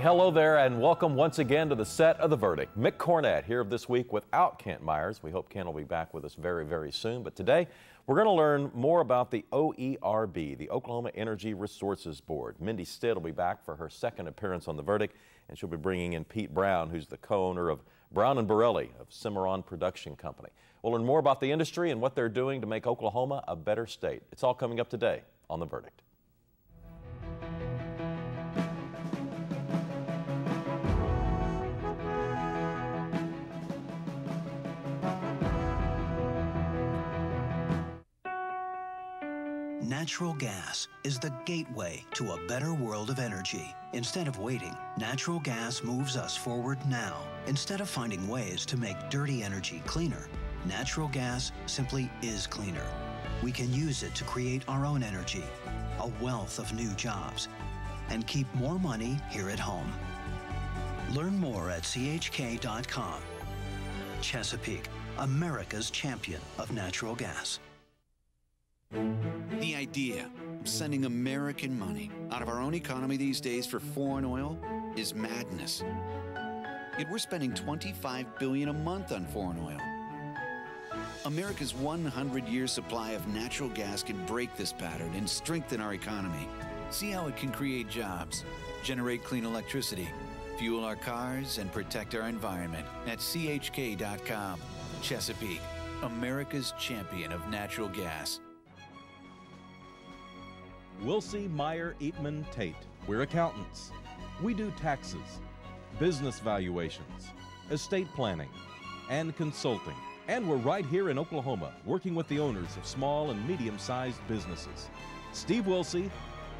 Hello there and welcome once again to the set of The Verdict. Mick Cornett here this week without Kent Myers. We hope Kent will be back with us very, very soon. But today we're going to learn more about the OERB, the Oklahoma Energy Resources Board. Mindy Stitt will be back for her second appearance on The Verdict, and she'll be bringing in Pete Brown, who's the co-owner of Brown and Borelli of Cimarron Production Company. We'll learn more about the industry and what they're doing to make Oklahoma a better state. It's all coming up today on The Verdict. Natural gas is the gateway to a better world of energy. Instead of waiting, natural gas moves us forward now. Instead of finding ways to make dirty energy cleaner, natural gas simply is cleaner. We can use it to create our own energy, a wealth of new jobs, and keep more money here at home. Learn more at chk.com. Chesapeake, America's champion of natural gas. The idea of sending American money out of our own economy these days for foreign oil is madness. Yet we're spending $25 billion a month on foreign oil. America's 100-year supply of natural gas can break this pattern and strengthen our economy. See how it can create jobs, generate clean electricity, fuel our cars, and protect our environment at chk.com. Chesapeake, America's champion of natural gas. Wilsey, Meyer, Eatman, Tate. We're accountants. We do taxes, business valuations, estate planning, and consulting. And we're right here in Oklahoma, working with the owners of small and medium-sized businesses. Steve Wilsey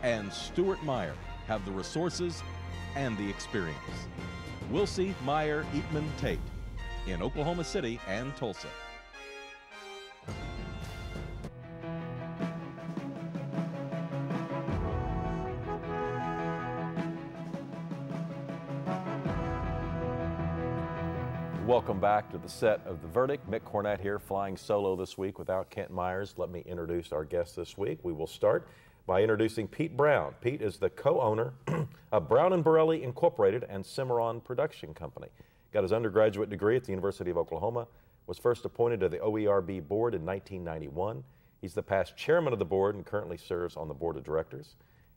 and Stuart Meyer have the resources and the experience. Wilsey, Meyer, Eatman, Tate in Oklahoma City and Tulsa. Welcome back to the set of The Verdict. Mick Cornett here, flying solo this week without Kent Myers. Let me introduce our guest this week. We will start by introducing Pete Brown. Pete is the co-owner of Brown and Borelli Incorporated and Cimarron Production Company. Got his undergraduate degree at the University of Oklahoma, was first appointed to the OERB board in 1991. He's the past chairman of the board and currently serves on the board of directors.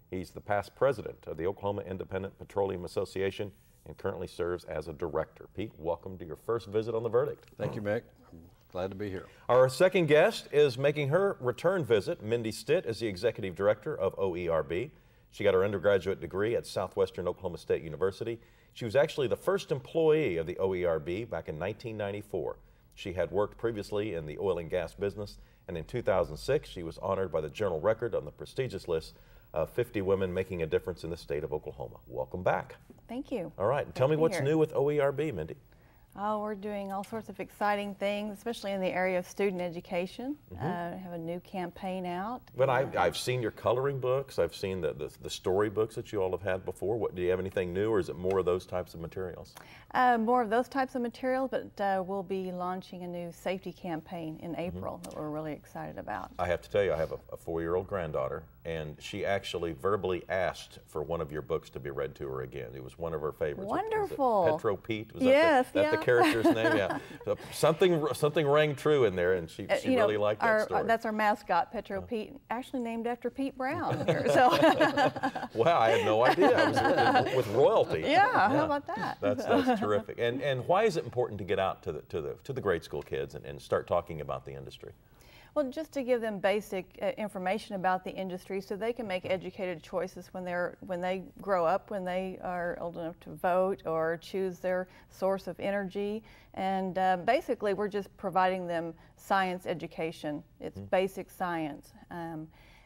He's the past president of the Oklahoma Independent Petroleum Association and currently serves as a director. Pete, welcome to your first visit on The Verdict. Thank you, Mick. I'm glad to be here. Our second guest is making her return visit. Mindy Stitt is the executive director of OERB. She got her undergraduate degree at Southwestern Oklahoma State University. She was actually the first employee of the OERB back in 1994. She had worked previously in the oil and gas business, and in 2006 she was honored by the Journal Record on the prestigious list of 50 women making a difference in the state of Oklahoma. Welcome back. Thank you. All right, tell me what's new with OERB, Mindy. Oh, we're doing all sorts of exciting things, especially in the area of student education. Have a new campaign out. But I've seen your coloring books. I've seen the story books that you all have had before. What, do you have anything new, or is it more of those types of materials? More of those types of materials, but we'll be launching a new safety campaign in April that we're really excited about. I have to tell you, I have a 4-year-old granddaughter, and she actually verbally asked for one of your books to be read to her again. It was one of her favorites. Wonderful. Was it Petro Pete? Was yes, that the character's name? Yeah. So something rang true in there, and she really liked that story. That's our mascot, Petro Pete, actually named after Pete Brown here. So. Wow, I had no idea. I was with royalty. Yeah, how about that? That's terrific. And why is it important to get out to the grade school kids and start talking about the industry? Well, just to give them basic information about the industry so they can make educated choices when they grow up, when they are old enough to vote or choose their source of energy. And basically, we're just providing them science education. It's basic science.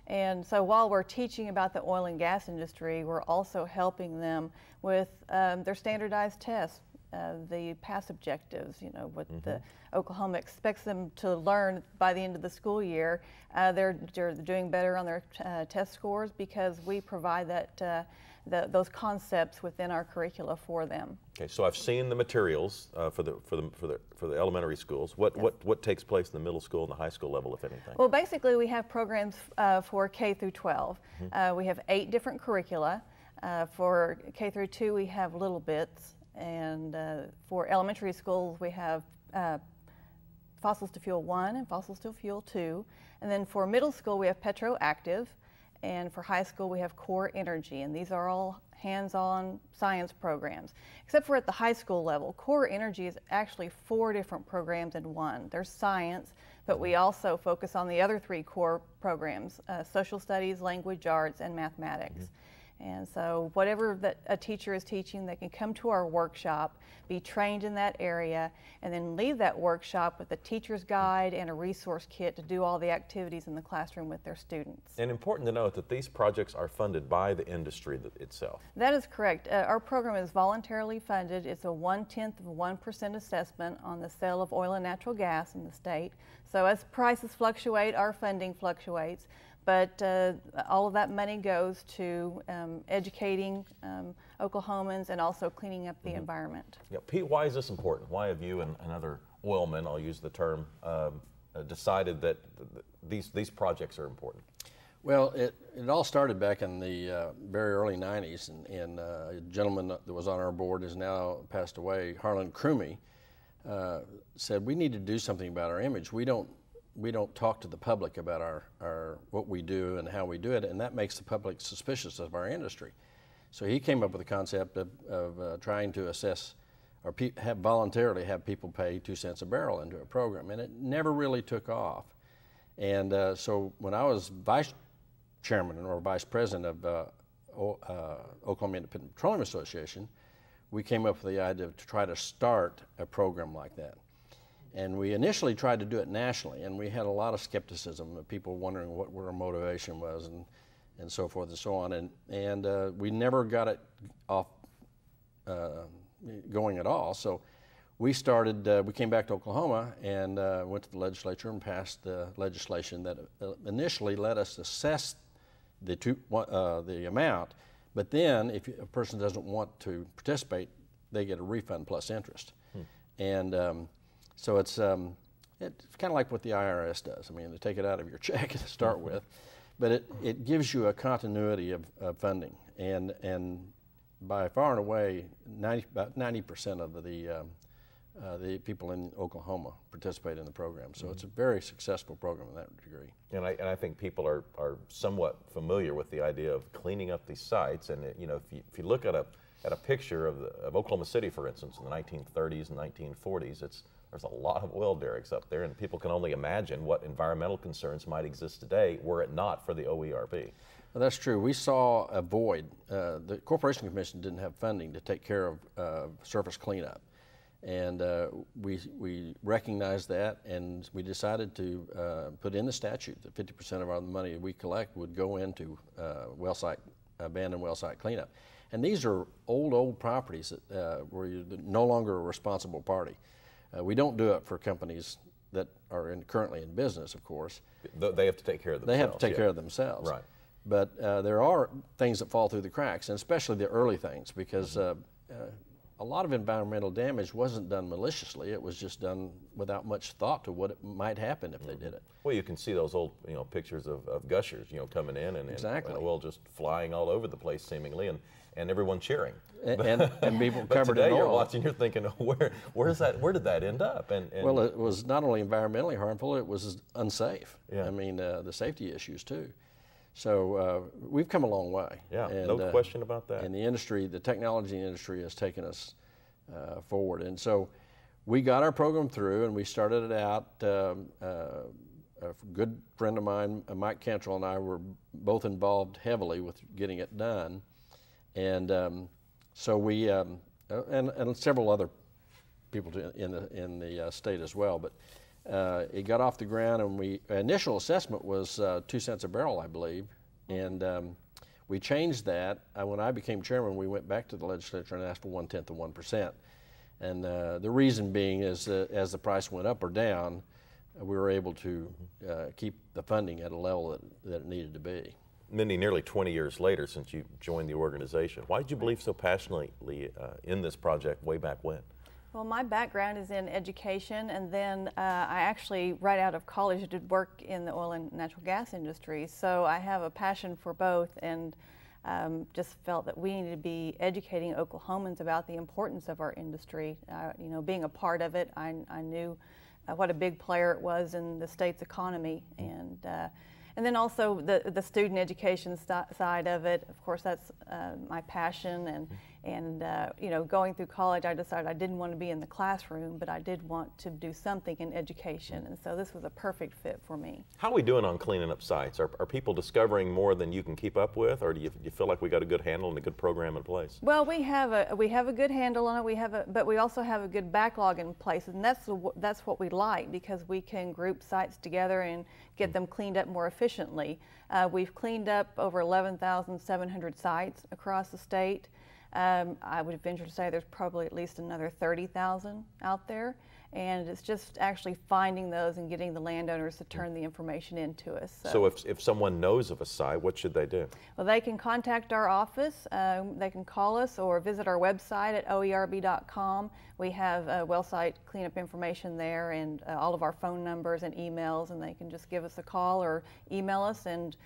And so while we're teaching about the oil and gas industry, we're also helping them with their standardized tests. The PASS objectives, you know, what the Oklahoma expects them to learn by the end of the school year. They're doing better on their test scores because we provide those concepts within our curricula for them. Okay, so I've seen the materials for the elementary schools. What takes place in the middle school and the high school level, if anything? Well, basically we have programs for K through 12. We have 8 different curricula. For K through 2, we have Little Bits, and for elementary schools, we have Fossils to Fuel 1 and Fossils to Fuel 2. And then for middle school, we have Petroactive, and for high school, we have Core Energy, and these are all hands-on science programs. Except for at the high school level, Core Energy is actually 4 different programs in one. There's science, but we also focus on the other 3 core programs, social studies, language arts, and mathematics. And so whatever that a teacher is teaching, they can come to our workshop, be trained in that area, and then leave that workshop with a teacher's guide and a resource kit to do all the activities in the classroom with their students. And important to note that these projects are funded by the industry itself. That is correct. Our program is voluntarily funded. It's a 0.1% assessment on the sale of oil and natural gas in the state. So as prices fluctuate, our funding fluctuates. But all of that money goes to educating Oklahomans and also cleaning up the environment. Yeah, Pete, why is this important? Why have you and other oilmen, I'll use the term, decided that these projects are important? Well, it all started back in the very early 90s, and a gentleman that was on our board is now passed away, Harlan Crumey, said we need to do something about our image. We don't talk to the public about our what we do and how we do it, and that makes the public suspicious of our industry. So he came up with the concept of trying to assess or voluntarily have people pay 2 cents a barrel into a program, and it never really took off. And so when I was vice chairman or vice president of Oklahoma Independent Petroleum Association, we came up with the idea to try to start a program like that. And we initially tried to do it nationally, and we had a lot of skepticism of people wondering what our motivation was and so forth and so on. And we never got it off going at all. So we started, we came back to Oklahoma and went to the legislature and passed the legislation that initially let us assess the amount, but then if a person doesn't want to participate, they get a refund plus interest. And so it's kind of like what the IRS does. I mean, they take it out of your check to start with, but it gives you a continuity of funding. And by far and away, about 90% of the people in Oklahoma participate in the program. So it's a very successful program in that degree. And I think people are somewhat familiar with the idea of cleaning up these sites. And you know, if you look at a picture of Oklahoma City, for instance, in the 1930s and 1940s, there's a lot of oil derricks up there, and people can only imagine what environmental concerns might exist today were it not for the OERB. Well, that's true. We saw a void. The Corporation Commission didn't have funding to take care of surface cleanup. And we recognized that, and we decided to put in the statute that 50% of our money we collect would go into abandoned well site cleanup. And these are old properties that where you're no longer a responsible party. We don't do it for companies that are currently in business, of course. They have to take care of themselves. They have to take care of themselves. Right. But there are things that fall through the cracks, and especially the early things, because a lot of environmental damage wasn't done maliciously. It was just done without much thought to what might happen if they did it. Well, you can see those old pictures of gushers coming in and oil just flying all over the place seemingly, and everyone cheering. And people but covered today in oil. You're watching, you're thinking, where did that end up? And well, it was not only environmentally harmful, it was unsafe. Yeah. I mean, the safety issues too. So we've come a long way. Yeah, no question about that. And the industry, the technology industry has taken us forward. And so we got our program through, and we started it out. A good friend of mine, Mike Cantrell, and I were both involved heavily with getting it done. And so we, and several other people in the state as well, but it got off the ground, and initial assessment was 2 cents a barrel, I believe, and we changed that. When I became chairman, we went back to the legislature and asked for 1/10 of 1%, and the reason being is as the price went up or down, we were able to keep the funding at a level that it needed to be. Mindy, nearly 20 years later since you joined the organization, why did you believe so passionately in this project way back when? Well, my background is in education, and then I actually, right out of college, did work in the oil and natural gas industry. So I have a passion for both, and just felt that we needed to be educating Oklahomans about the importance of our industry. You know, being a part of it, I knew what a big player it was in the state's economy, and then also the student education side of it. Of course, that's my passion, and you know, going through college, I decided I didn't want to be in the classroom, but I did want to do something in education, and so this was a perfect fit for me. How are we doing on cleaning up sites? Are people discovering more than you can keep up with, or do you feel like we got a good handle and a good program in place? Well, we have a good handle on it. But we also have a good backlog in place, and that's what we like, because we can group sites together and get them cleaned up more efficiently. We've cleaned up over 11,700 sites across the state. I would venture to say there's probably at least another 30,000 out there, and it's just actually finding those and getting the landowners to turn the information into us. So if someone knows of a site, what should they do? Well, they can contact our office, they can call us or visit our website at OERB.com. We have well site cleanup information there, and all of our phone numbers and emails, and they can just give us a call or email us, and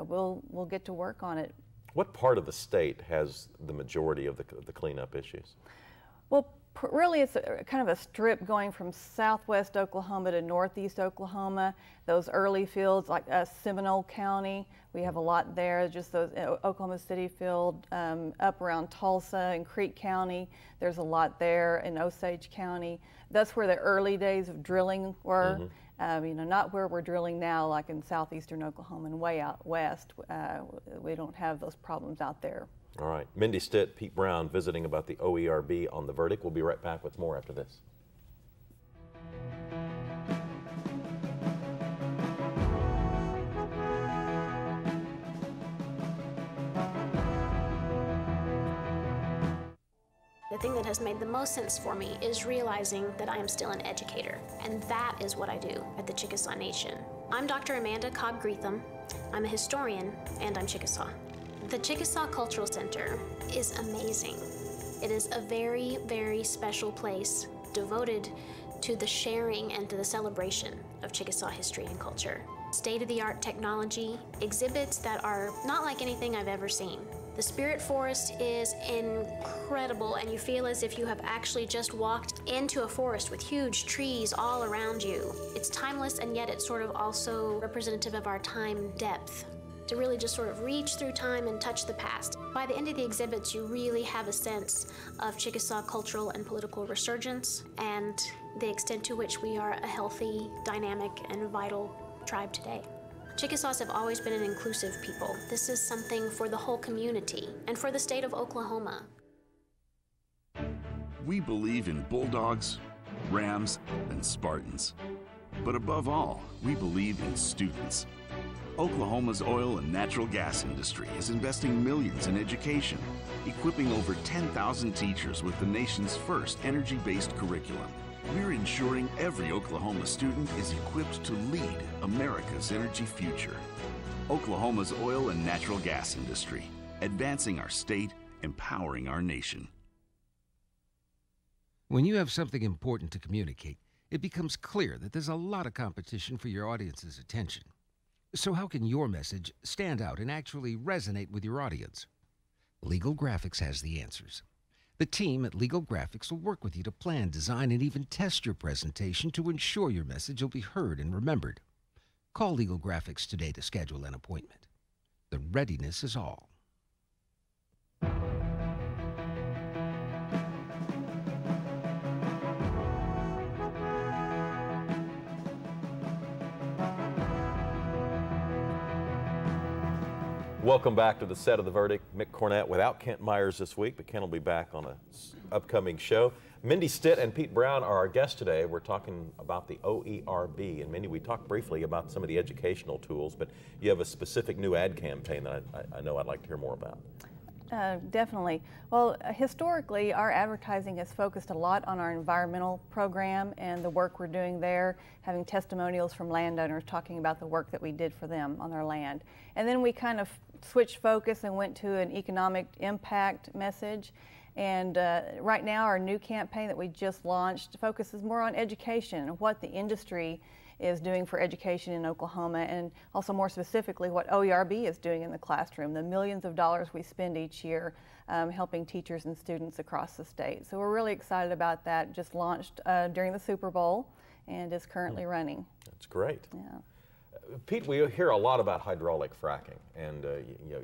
we'll get to work on it. What part of the state has the majority of the cleanup issues? Well, really it's kind of a strip going from southwest Oklahoma to northeast Oklahoma. Those early fields like Seminole County, we have a lot there, just those Oklahoma City field, up around Tulsa and Creek County, there's a lot there, in Osage County. That's where the early days of drilling were. You know, not where we're drilling now, like in southeastern Oklahoma and way out west. We don't have those problems out there. All right. Mindy Stitt, Pete Brown visiting about the OERB on The Verdict. We'll be right back with more after this. The thing that has made the most sense for me is realizing that I am still an educator, and that is what I do at the Chickasaw Nation. I'm Dr. Amanda Cobb-Greetham. I'm a historian, and I'm Chickasaw. The Chickasaw Cultural Center is amazing. It is a very, very special place devoted to the sharing and to the celebration of Chickasaw history and culture. State-of-the-art technology, exhibits that are not like anything I've ever seen. The Spirit Forest is incredible, and you feel as if you have actually just walked into a forest with huge trees all around you. It's timeless, and yet it's sort of also representative of our time depth, to really just sort of reach through time and touch the past. By the end of the exhibits, you really have a sense of Chickasaw cultural and political resurgence, and the extent to which we are a healthy, dynamic, and vital tribe today. Chickasaws have always been an inclusive people. This is something for the whole community and for the state of Oklahoma. We believe in bulldogs, rams, and Spartans. But above all, we believe in students. Oklahoma's oil and natural gas industry is investing millions in education, equipping over 10,000 teachers with the nation's first energy-based curriculum. We're ensuring every Oklahoma student is equipped to lead America's energy future. Oklahoma's oil and natural gas industry, advancing our state, empowering our nation. When you have something important to communicate, it becomes clear that there's a lot of competition for your audience's attention. So how can your message stand out and actually resonate with your audience? Legal Graphics has the answers. The team at Legal Graphics will work with you to plan, design, and even test your presentation to ensure your message will be heard and remembered. Call Legal Graphics today to schedule an appointment. The readiness is all. Welcome back to the set of The Verdict. Mick Cornett without Kent Myers this week, but Ken will be back on an upcoming show. Mindy Stitt and Pete Brown are our guests today. We're talking about the OERB. And Mindy, we talked briefly about some of the educational tools, but you have a specific new ad campaign that I know I'd like to hear more about. Definitely. Well, historically, our advertising has focused a lot on our environmental program and the work we're doing there, having testimonials from landowners talking about the work that we did for them on their land. And then we kind of switched focus and went to an economic impact message. And right now, our new campaign that we just launched focuses more on education and what the industry is doing for education in Oklahoma, and also more specifically what OERB is doing in the classroom, the millions of dollars we spend each year helping teachers and students across the state. So we're really excited about that. Just launched during the Super Bowl and is currently running. That's great. Yeah. Pete, we hear a lot about hydraulic fracking, and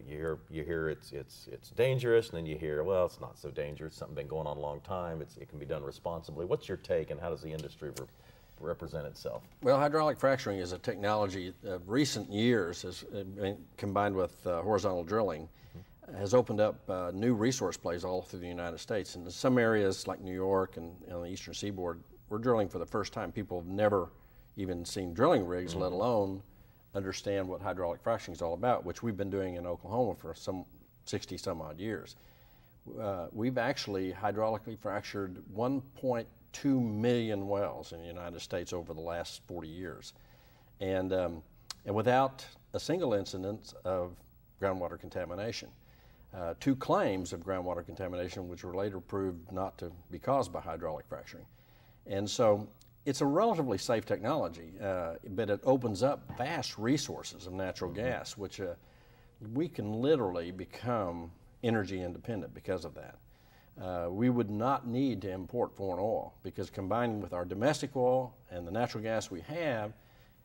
you hear it's dangerous, and then you hear, well, it's not so dangerous. Something been going on a long time. It can be done responsibly. What's your take, and how does the industry represent itself? Well, hydraulic fracturing is a technology of recent years, has combined with horizontal drilling, has opened up new resource plays all through the United States. And in some areas like New York and on the eastern seaboard, we're drilling for the first time. People have never even seen drilling rigs, let alone understand what hydraulic fracturing is all about, which we've been doing in Oklahoma for some 60 some odd years. We've actually hydraulically fractured 1.2 million wells in the United States over the last 40 years. And without a single incident of groundwater contamination. 2 claims of groundwater contamination, which were later proved not to be caused by hydraulic fracturing. And so it's a relatively safe technology, but it opens up vast resources of natural gas, which we can literally become energy independent because of that. We would not need to import foreign oil, because combining with our domestic oil and the natural gas we have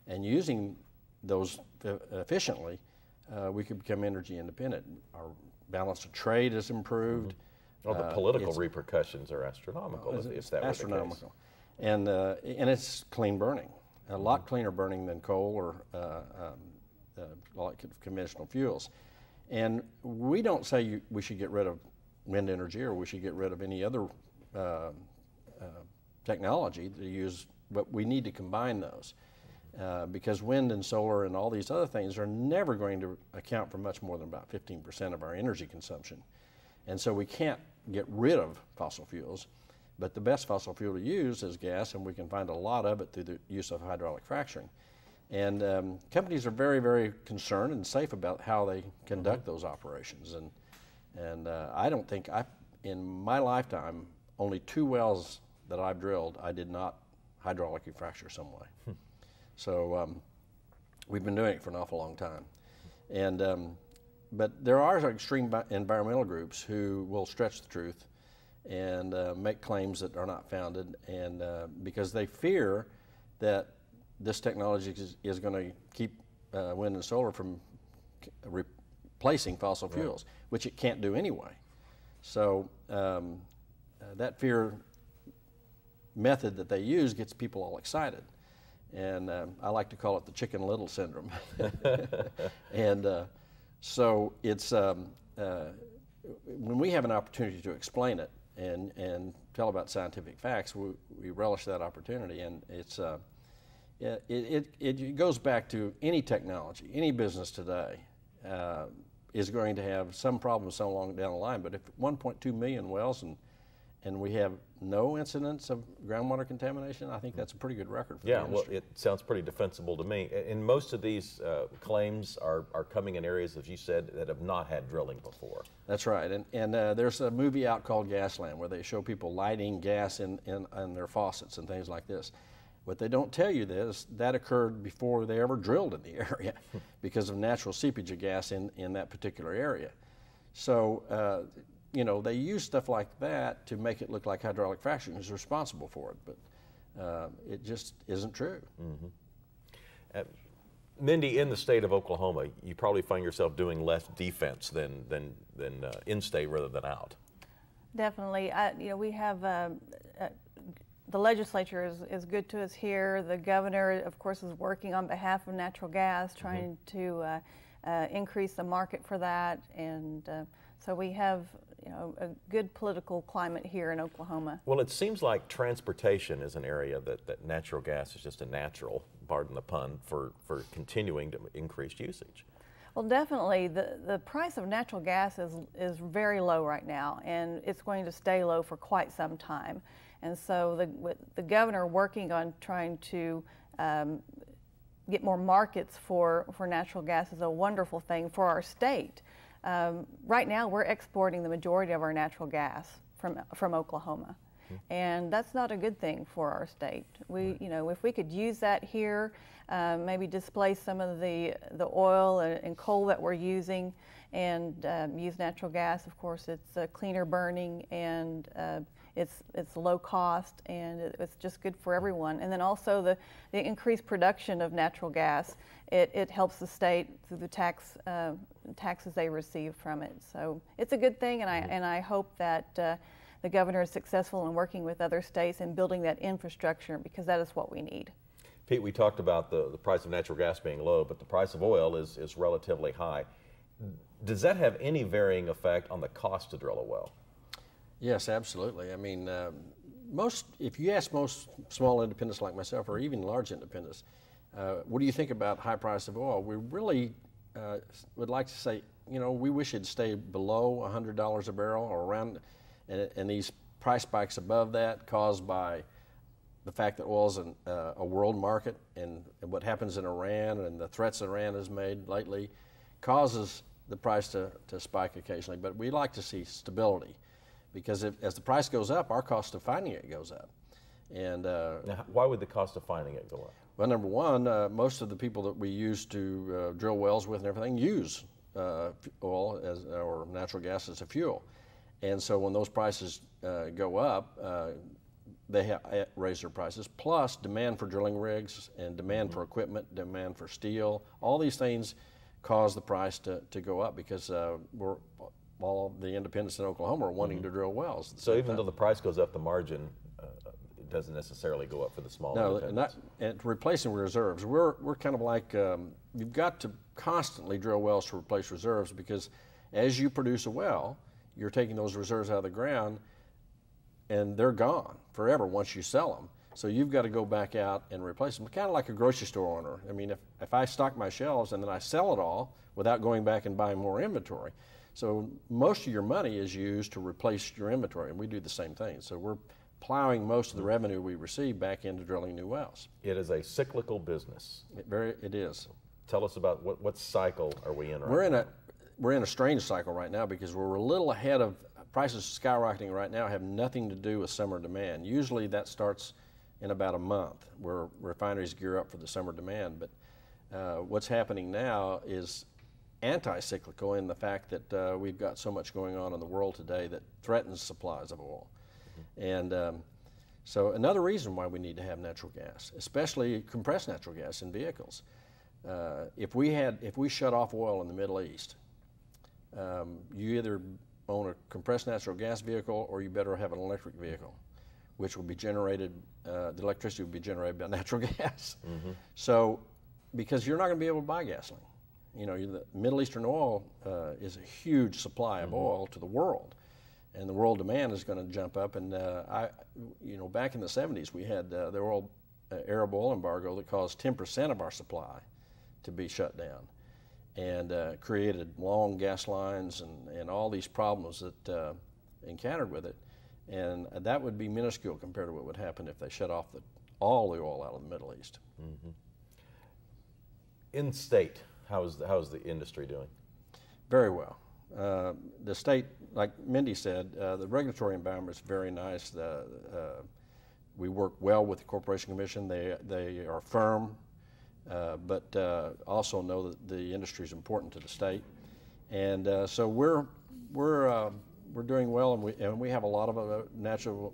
and using those efficiently, we could become energy independent. Our balance of trade is improved. Well, the political repercussions are astronomical if that were the case. And it's clean burning, a lot cleaner burning than coal or like conventional fuels. And we don't say we should get rid of wind energy or we should get rid of any other technology to use, but we need to combine those. Because wind and solar and all these other things are never going to account for much more than about 15% of our energy consumption. And so we can't get rid of fossil fuels, but the best fossil fuel to use is gas, and we can find a lot of it through the use of hydraulic fracturing. And companies are very, very concerned and safe about how they conduct those operations. And I don't think, in my lifetime, only 2 wells that I've drilled, I did not hydraulically fracture some way. So we've been doing it for an awful long time. And, but there are extreme environmental groups who will stretch the truth and make claims that are not founded, and because they fear that this technology is going to keep wind and solar from replacing fossil fuels, which it can't do anyway. So that fear method that they use gets people all excited. And I like to call it the Chicken Little syndrome. And so it's, when we have an opportunity to explain it and tell about scientific facts, we relish that opportunity. And it's, it goes back to any technology, any business today is going to have some problem so long down the line. But if 1.2 million wells and we have no incidents of groundwater contamination, I think that's a pretty good record for the industry. Well, it sounds pretty defensible to me. And most of these claims are coming in areas, as you said, that have not had drilling before. That's right. And there's a movie out called Gasland where they show people lighting gas in their faucets and things like this. What they don't tell you is that occurred before they ever drilled in the area because of natural seepage of gas in that particular area. So, you know, they use stuff like that to make it look like hydraulic fracturing is responsible for it, but it just isn't true. Mindy, in the state of Oklahoma, you probably find yourself doing less defense than in-state rather than out. Definitely. You know, we have the legislature is good to us here. The governor, of course, is working on behalf of natural gas, trying to increase the market for that, and so we have, you know, a good political climate here in Oklahoma. Well, it seems like transportation is an area that natural gas is just a natural, pardon the pun, for continuing to increase usage. Well, definitely. The price of natural gas is very low right now, and it's going to stay low for quite some time. And so the governor working on trying to get more markets for natural gas is a wonderful thing for our state. Right now, we're exporting the majority of our natural gas from Oklahoma. And that's not a good thing for our state. We, you know, if we could use that here, maybe displace some of the oil and coal that we're using, and use natural gas. Of course, it's cleaner burning, and it's low cost, and it's just good for everyone. And then also the increased production of natural gas, it helps the state through the taxes they receive from it. So it's a good thing, and I hope that the governor is successful in working with other states and building that infrastructure, because that is what we need. Pete, we talked about the price of natural gas being low, but the price of oil is relatively high. Does that have any varying effect on the cost to drill a well? Yes, absolutely. I mean, if you ask most small independents like myself, or even large independents, what do you think about high price of oil? We really would like to say, you know, we wish it'd stay below $100 a barrel or around, and these price spikes above that caused by the fact that oil is a world market, and what happens in Iran and the threats Iran has made lately causes the price to spike occasionally. But we like to see stability, because as the price goes up, our cost of finding it goes up. And now, why would the cost of finding it go up? Well, number one, most of the people that we use to drill wells with and everything use oil or natural gas as a fuel. And so when those prices go up, they raise their prices, plus demand for drilling rigs and demand for equipment, demand for steel. All these things cause the price to go up, because all the independents in Oklahoma are wanting to drill wells. So even though the price goes up, the margin it doesn't necessarily go up for the small independents. No, and replacing reserves. We're kind of like, you've got to constantly drill wells to replace reserves, because as you produce a well, you're taking those reserves out of the ground, and they're gone forever once you sell them. So you've got to go back out and replace them, kind of like a grocery store owner. I mean, if I stock my shelves and then I sell it all without going back and buying more inventory. So most of your money is used to replace your inventory, and we do the same thing. So we're plowing most of the revenue we receive back into drilling new wells. It is a cyclical business. It is. Tell us about what cycle are we in right now? We're in a strange cycle right now, because we're a little ahead of prices skyrocketing right now. Have nothing to do with summer demand. Usually that starts in about a month, where refineries gear up for the summer demand. But what's happening now is anti-cyclical in the fact that we've got so much going on in the world today that threatens supplies of oil. And so another reason why we need to have natural gas, especially compressed natural gas in vehicles. If we shut off oil in the Middle East, you either own a compressed natural gas vehicle, or you better have an electric vehicle, which will be generated, the electricity will be generated by natural gas. So, because you're not going to be able to buy gasoline. You know, the Middle Eastern oil is a huge supply of oil to the world, and the world demand is going to jump up. And you know, back in the 70s, we had the Arab oil embargo that caused 10% of our supply to be shut down, and created long gas lines and all these problems that encountered with it. And that would be minuscule compared to what would happen if they shut off all the oil out of the Middle East. In state, how is the industry doing? Very well. The state, like Mindy said, the regulatory environment is very nice. We work well with the Corporation Commission. They are firm, but also know that the industry is important to the state. And so we're doing well, and we have a lot of natural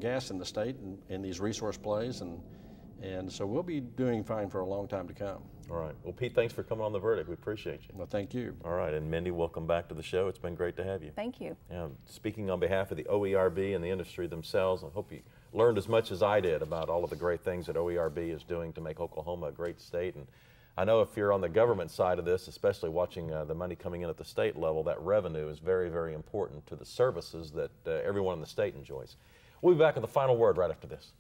gas in the state and in these resource plays, and so we'll be doing fine for a long time to come. All right. Well, Pete, thanks for coming on The Verdict. We appreciate you. Well, thank you. All right. And Mindy, welcome back to the show. It's been great to have you. Thank you. Speaking on behalf of the OERB and the industry themselves, I hope you learned as much as I did about all of the great things that OERB is doing to make Oklahoma a great state. And I know if you're on the government side of this, especially watching the money coming in at the state level, that revenue is very, very important to the services that everyone in the state enjoys. We'll be back with the final word right after this.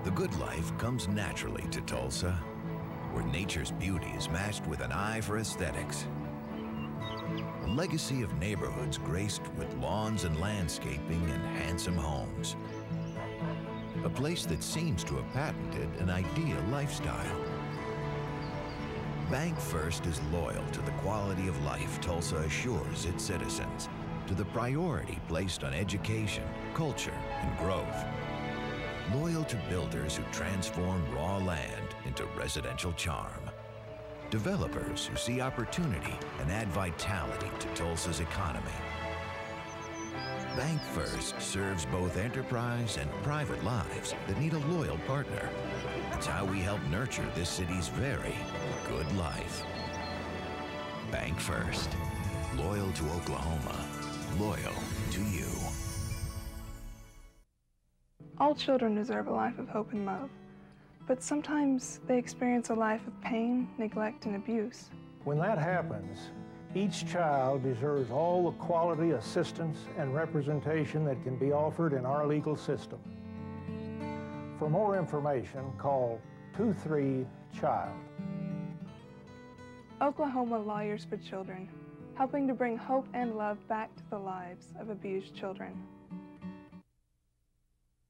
The good life comes naturally to Tulsa, where nature's beauty is matched with an eye for aesthetics. A legacy of neighborhoods graced with lawns and landscaping and handsome homes. a place that seems to have patented an ideal lifestyle. Bank First is loyal to the quality of life Tulsa assures its citizens, to the priority placed on education, culture, and growth. Loyal to builders who transform raw land into residential charm. Developers who see opportunity and add vitality to Tulsa's economy. Bank First serves both enterprise and private lives that need a loyal partner. It's how we help nurture this city's very good life. Bank First. Loyal to Oklahoma. Loyal to you. All children deserve a life of hope and love, but sometimes they experience a life of pain, neglect, and abuse. When that happens, each child deserves all the quality assistance and representation that can be offered in our legal system. For more information, call 23-CHILD. Oklahoma Lawyers for Children, helping to bring hope and love back to the lives of abused children.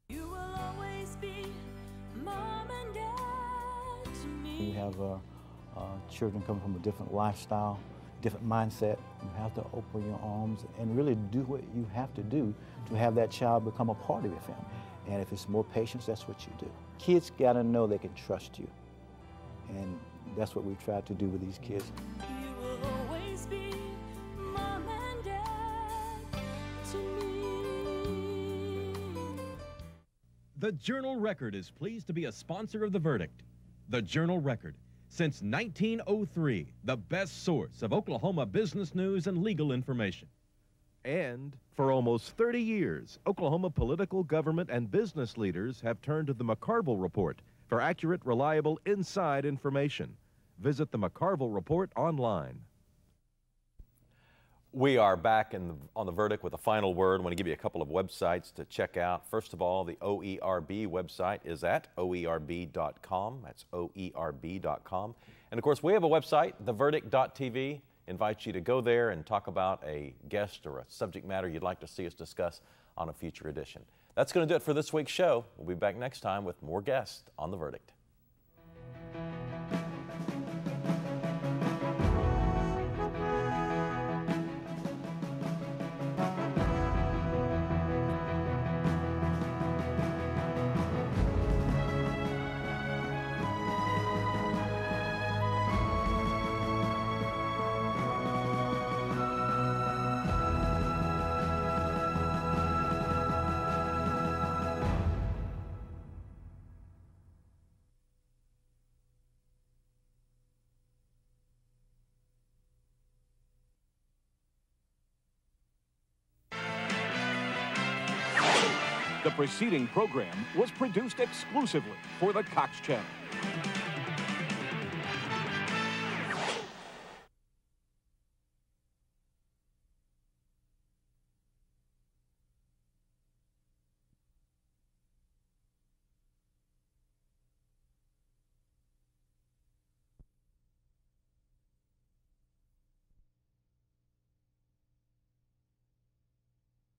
You will always be mom and dad to me. You have children coming from a different lifestyle, different mindset. You have to open your arms and really do what you have to do to have that child become a part of your family. And if it's more patience, that's what you do. Kids gotta know they can trust you. And that's what we try to do with these kids. You will always be mom and dad to me. The Journal-Record is pleased to be a sponsor of The Verdict. The Journal-Record, since 1903, the best source of Oklahoma business news and legal information. And for almost 30 years, Oklahoma political, government, and business leaders have turned to the McCarville Report for accurate, reliable, inside information. Visit the McCarville Report online. We are back on The Verdict with a final word. I want to give you a couple of websites to check out. First of all, the OERB website is at OERB.com. That's OERB.com. And of course, we have a website, theverdict.tv. Invite you to go there and talk about a guest or a subject matter you'd like to see us discuss on a future edition. That's going to do it for this week's show. We'll be back next time with more guests on The Verdict. The preceding program was produced exclusively for the Cox Channel.